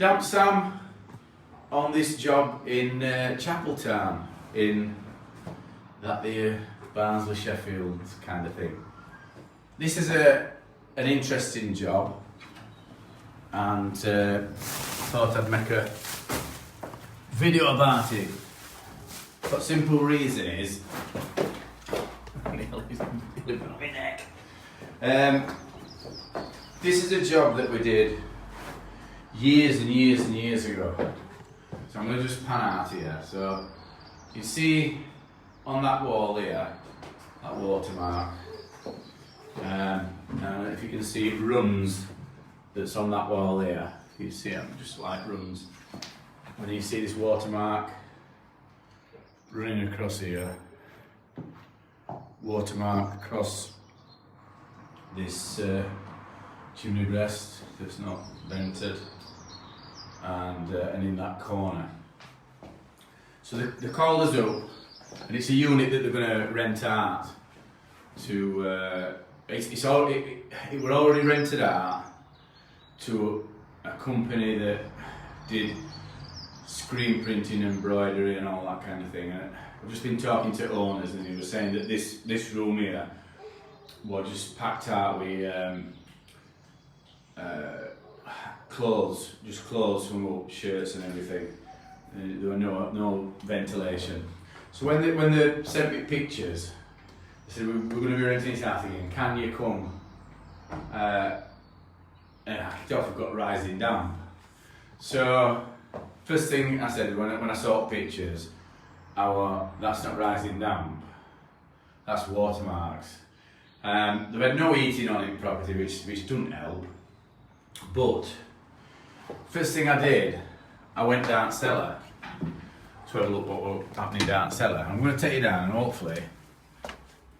Damp Sam on this job in Chapeltown, in that the Barnsley, Sheffield kind of thing. This is an interesting job, and thought I'd make a video about it. But simple reason is, this is a job that we did years and years and years ago. So I'm going to just pan out here. So you see on that wall here, that watermark, and if you can see it runs that's on that wall here. You see it just like runs. And you see this watermark running across here, watermark across this chimney breast that's not vented, and in that corner. So they called us up, and it's a unit that they're going to rent out to. It were already rented out to a company that did screen printing, embroidery, and all that kind of thing. And I've just been talking to owners, and they were saying that this room here was just packed out with clothes, just clothes hung up, shirts and everything. And there were no ventilation. So when they sent me pictures, they said, we're going to be renting this out again, can you come? And I could tell I've got rising damp. So first thing I said when I saw pictures, that's not rising damp, that's watermarks. They've had no heating on it property, which doesn't help. But first thing I did, I went down cellar to have a look what was happening down cellar. I'm going to take you down, and hopefully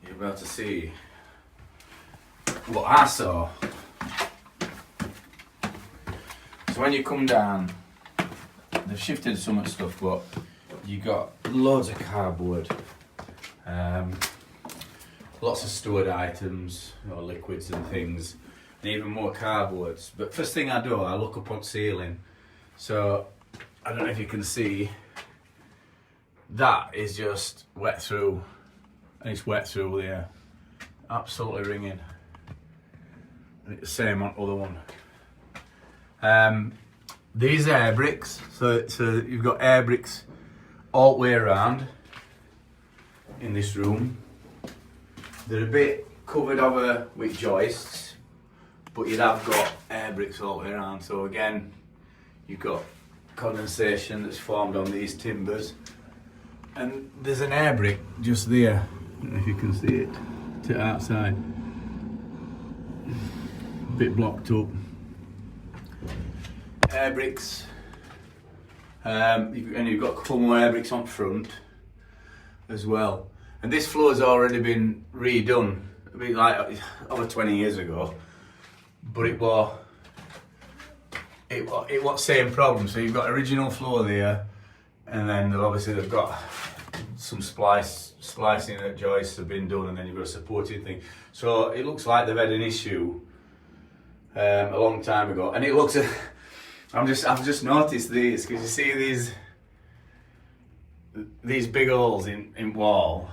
you'll be able to see what I saw. So when you come down, they've shifted some of the stuff, but you got loads of cardboard, lots of stored items, liquids and things, and even more cardboards. But first thing I do, I look up on the ceiling. So I don't know if you can see, that is just wet through, and it's wet through there, absolutely ringing. And it's the same on the other one. These are air bricks, so you've got air bricks all the way around in this room. They're a bit covered over with joists, but you'd have got air bricks all the way around. So again, you've got condensation that's formed on these timbers, and there's an air brick just there. I don't know if you can see it to outside, a bit blocked up. Air bricks, and you've got a couple more air bricks on front as well. And this floor's already been redone, a bit like over 20 years ago, but it was same problem. So you've got original floor there, and then they've got some splicing at joists have been done, and then you've got a supporting thing. So it looks like they've had an issue a long time ago, and it looks. I've just noticed these, because you see these big holes in wall.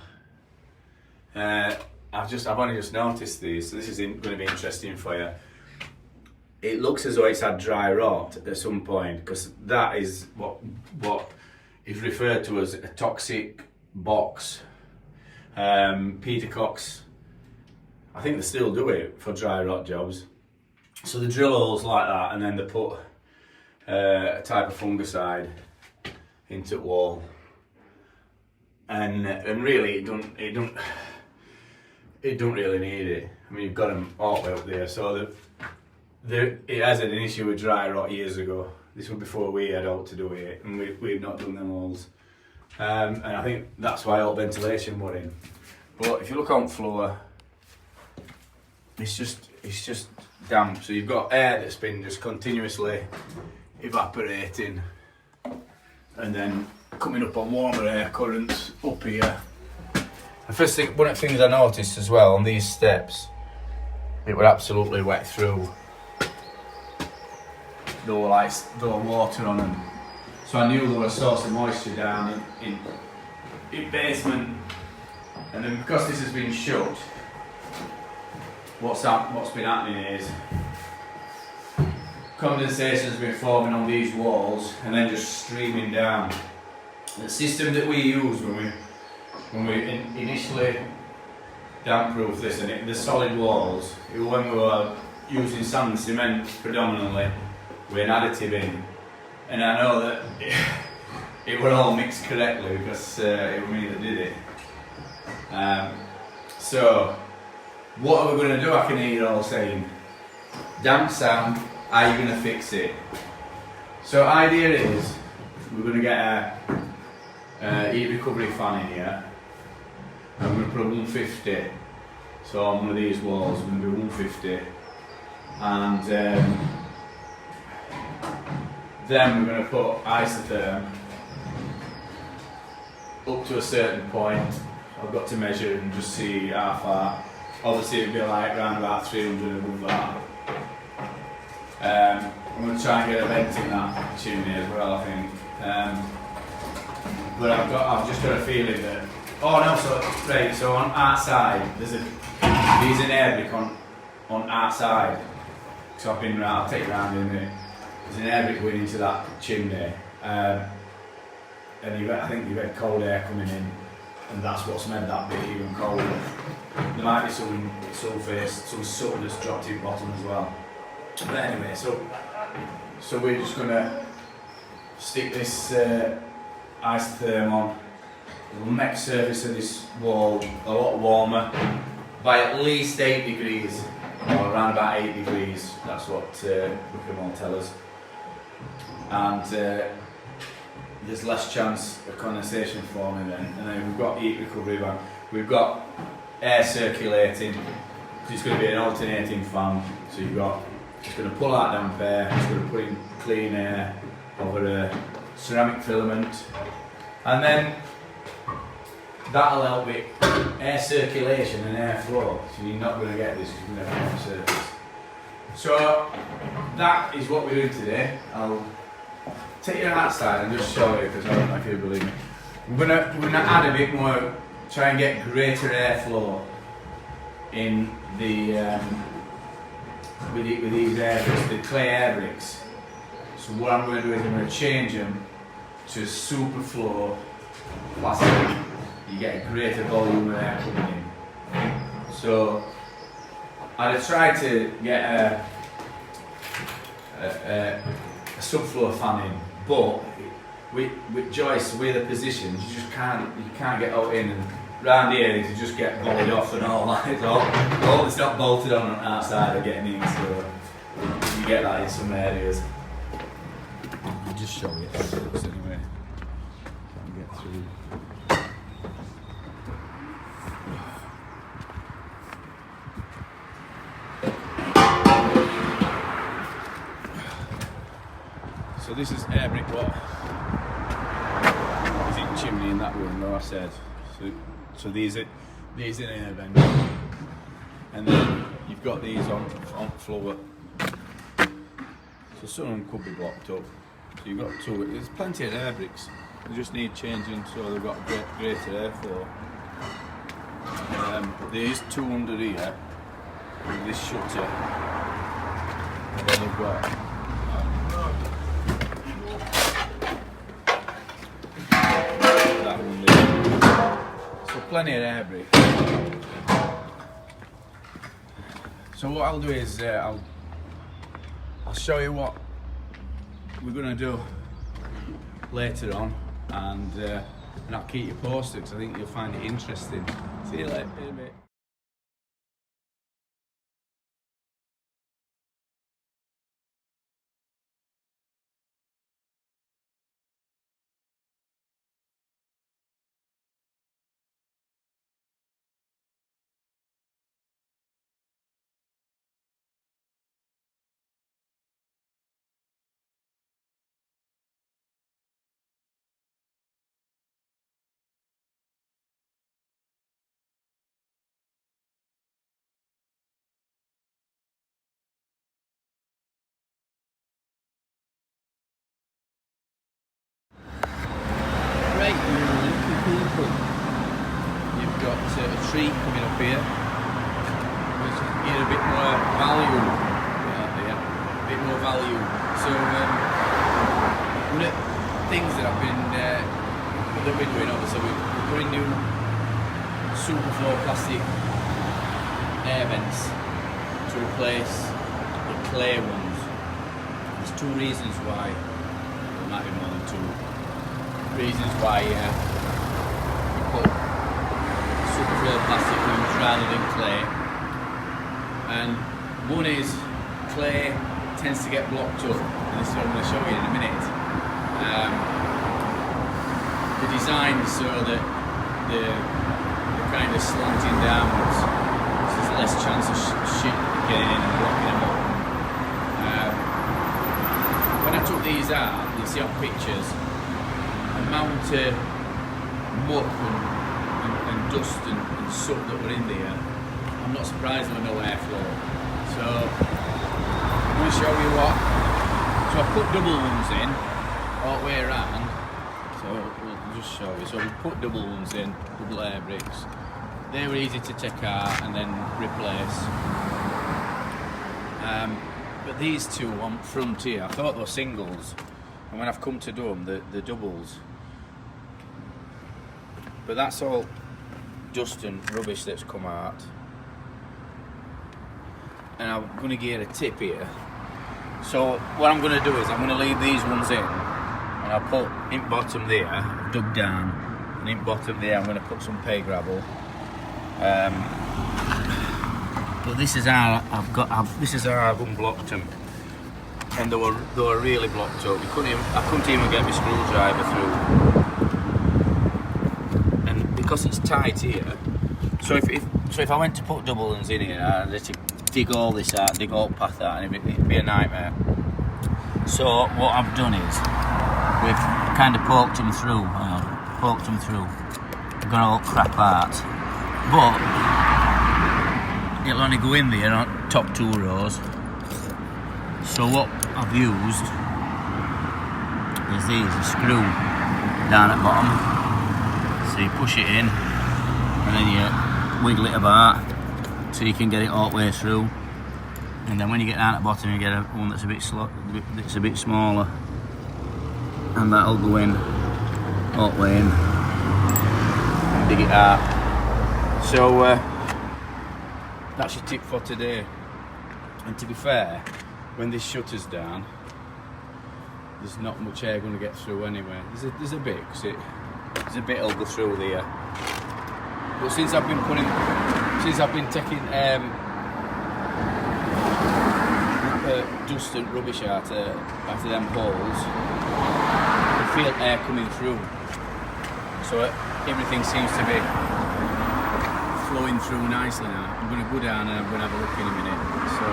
I've only just noticed these, so this is going to be interesting for you. It looks as though it's had dry rot at some point, because that is what is referred to as a toxic box. Peter Cox, I think they still do it for dry rot jobs. So they drill holes like that, and then they put a type of fungicide into the wall, and really it don't really need it. I mean, you've got them all the way up there, so it has had an issue with dry rot years ago. This was before we had all to do it, and we've not done them holes, and I think that's why all ventilation were in. But if you look on the floor, it's just damp. So you've got air that's been just continuously evaporating, and then coming up on warmer air currents up here. And first thing, one of the things I noticed as well on these steps, it were absolutely wet through. there were water on them. So I knew there was a source of moisture down in basement. And then because this has been shut, what's been happening is condensation has been forming on these walls and then just streaming down. The system that we used when we initially damp-proofed this, and the solid walls, when we were using sand and cement predominantly, with an additive in, and I know that it were all mixed correctly because it was me that did it. So what are we going to do? I can hear you all saying, damp sound, how are you going to fix it? So idea is, we're going to get a heat recovery fan in here. I'm going to put a 150, so on one of these walls I'm going to do 150, and then we're going to put isotherm up to a certain point. I've got to measure and just see how far. Obviously it'll be like around about 300 above that. I'm going to try and get a vent in that chimney as well, I think. But I've just got a feeling that. Oh no, so on outside there's an air brick on outside. So I'll take you around in a minute. There's an air brick going into that chimney, and I think you've had cold air coming in, and that's what's made that bit even colder. There might be some sulphate, some soot that's dropped in the bottom as well. But anyway, so we're just gonna stick this isotherm on. It will make the surface of this wall a lot warmer by at least 8 degrees, or around about 8 degrees. That's what Wickham will tell us. And there's less chance of condensation forming then. And then we've got heat recovery van. We've got air circulating. It's going to be an alternating fan. So it's going to pull out damp air. It's going to put in clean air over a ceramic filament, and then that'll help with air circulation and air flow. So you're not going to get this because you're never on the surface. So that is what we're doing today. I'll take you outside and just show you, because I don't know if you believe me. We're gonna add a bit more, try and get greater airflow in the with these air bricks, the clay air bricks. So what I'm going to do is I'm going to change them to superflow plastic. You get a greater volume of air coming in. So I'd try to get a subflow fan in, but with joists, with the positions, you can't get out in, and round here you just get bolted off and all that. It's not bolted on outside of getting in, so you get that in some areas. I'll just show you how it looks anyway. Try and get through. So this is air brick what is in chimney in that window, I said. So these in air vent, and then you've got these on floor. So some of them could be blocked up. So you've got two. There's plenty of air bricks. They just need changing so they've got greater airflow. There is two under here with this shutter, and then you've got. Plenty of air bricks. So what I'll do is I'll show you what we're going to do later on, and I'll keep you posted because I think you'll find it interesting. See you later in a bit. tree coming up here, which get a bit more value out there, a bit more value. So one of the things that I've been doing, obviously we're putting new Superflow plastic air vents to replace the clay ones. There's two reasons why, there might be more than two reasons why we put Superflow plastic rooms rather than clay. And one is clay tends to get blocked up, and this is what I'm going to show you in a minute. The design is so that they're kind of slanting downwards, so there's less chance of shit getting in and blocking them up. When I took these out, you see on pictures, the amount of muck and dust and soot that were in there, I'm not surprised there was no airflow. So I'm going to show you what. So I put double ones in all the way around. So we'll just show you. So we put double ones in, double air bricks. They were easy to take out and then replace. But these two on front here, I thought they were singles, and when I've come to do them, they're doubles. But that's all dust and rubbish that's come out. And I'm going to get a tip here. So what I'm going to do is I'm going to leave these ones in, and I'll put in bottom there, I've dug down, and in bottom there I'm going to put some pay gravel. But this is how this is how I've unblocked them, and they were really blocked up. I couldn't even get my screwdriver through, and because it's tight here. So if I went to put double ones in here, I'd have to dig all this out, dig all path out, and it'd be a nightmare. So what I've done is we've kind of poked them through. We've got all crap out, but it'll only go in there on top two rows. So what I've used is a screw down at bottom. So you push it in and then you wiggle it about so you can get it all the way through. And then when you get down at bottom, you get one that's a bit smaller, and that'll go in all the way in and dig it out. So that's your tip for today. And to be fair, when this shutter's down, there's not much air going to get through anyway. There's a bit, because there's a bit will go through there. But since I've been taking dust and rubbish out of them holes, I feel air coming through. So everything seems to be flowing through nicely now. I'm going to go down and I'm going to have a look in a minute. So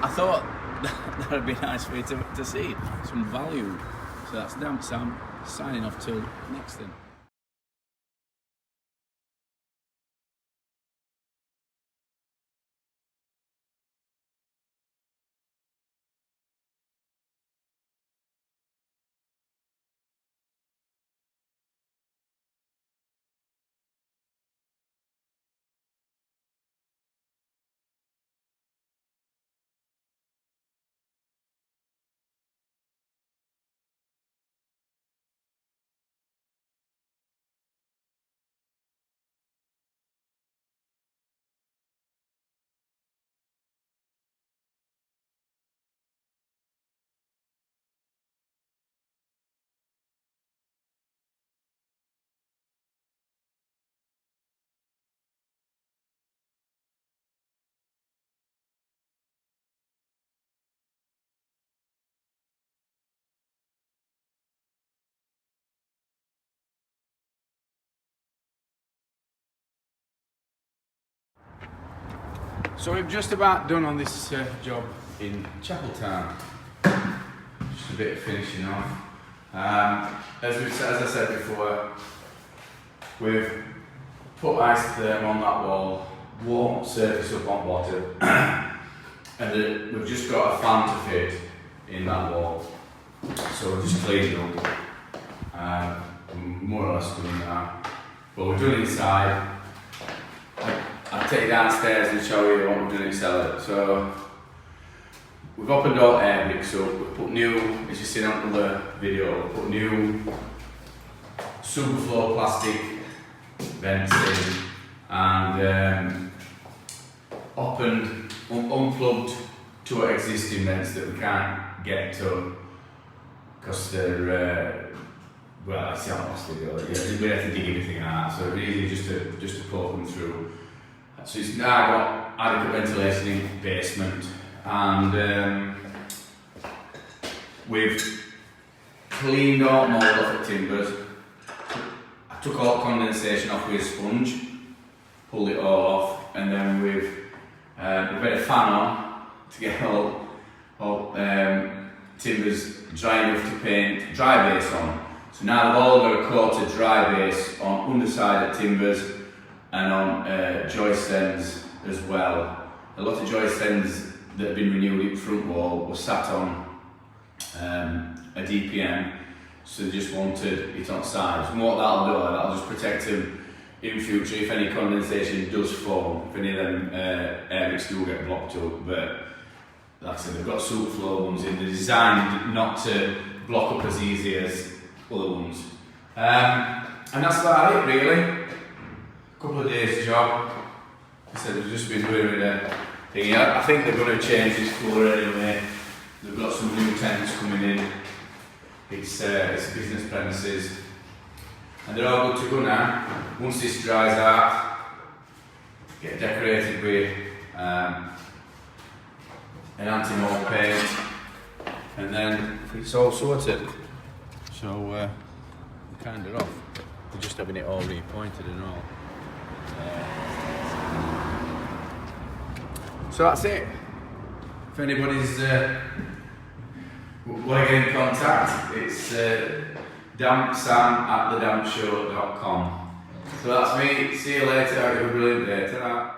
I thought that would be nice for you to see some value. So that's damn. So I'm signing off till next then. So we've just about done on this job in Chapeltown. Just a bit of finishing off. As I said before, we've put isotherm on that wall, warm surface up on bottom, and we've just got a fan to fit in that wall. So we're just cleaning up, more or less doing that. But we're doing inside. I'll take you downstairs and show you what we've done in cellar. So we've opened all air bricks up, we've put new, as you've seen on the video, we've put new superflow plastic vents in and unplugged two existing vents that we can't get to because they're well, it's not plastic, we have to dig everything out, so really just to plug them through. So it's now got adequate ventilation in the basement, and we've cleaned all mould off the timbers. I took all condensation off with a sponge, pulled it all off, and then we've had a fan on to get all timbers dry enough to paint dry base on. So now they've all got a coated dry base on underside of timbers and on joist ends as well. A lot of joist ends that have been renewed in front wall were sat on a DPM, so they just wanted it on sides. And what that'll do, that'll just protect them in future if any condensation does form, if any of them air bricks do get blocked up. But like I said, they've got superflow ones in. They're designed not to block up as easy as other ones. And that's about it really. A couple of days job. Like I said, they've just been doing a thing. I think they're going to change this floor anyway. They've got some new tenants coming in. It's business premises. And they're all good to go now. Once this dries out, get decorated with an anti-mold paint, and then it's all sorted. So we're kind of off. We're just having it all repointed and all. So that's it. If anybody's want to get in contact, it's dampsam@thedampshow.com. So that's me. See you later. Have a brilliant day. Ta-ra.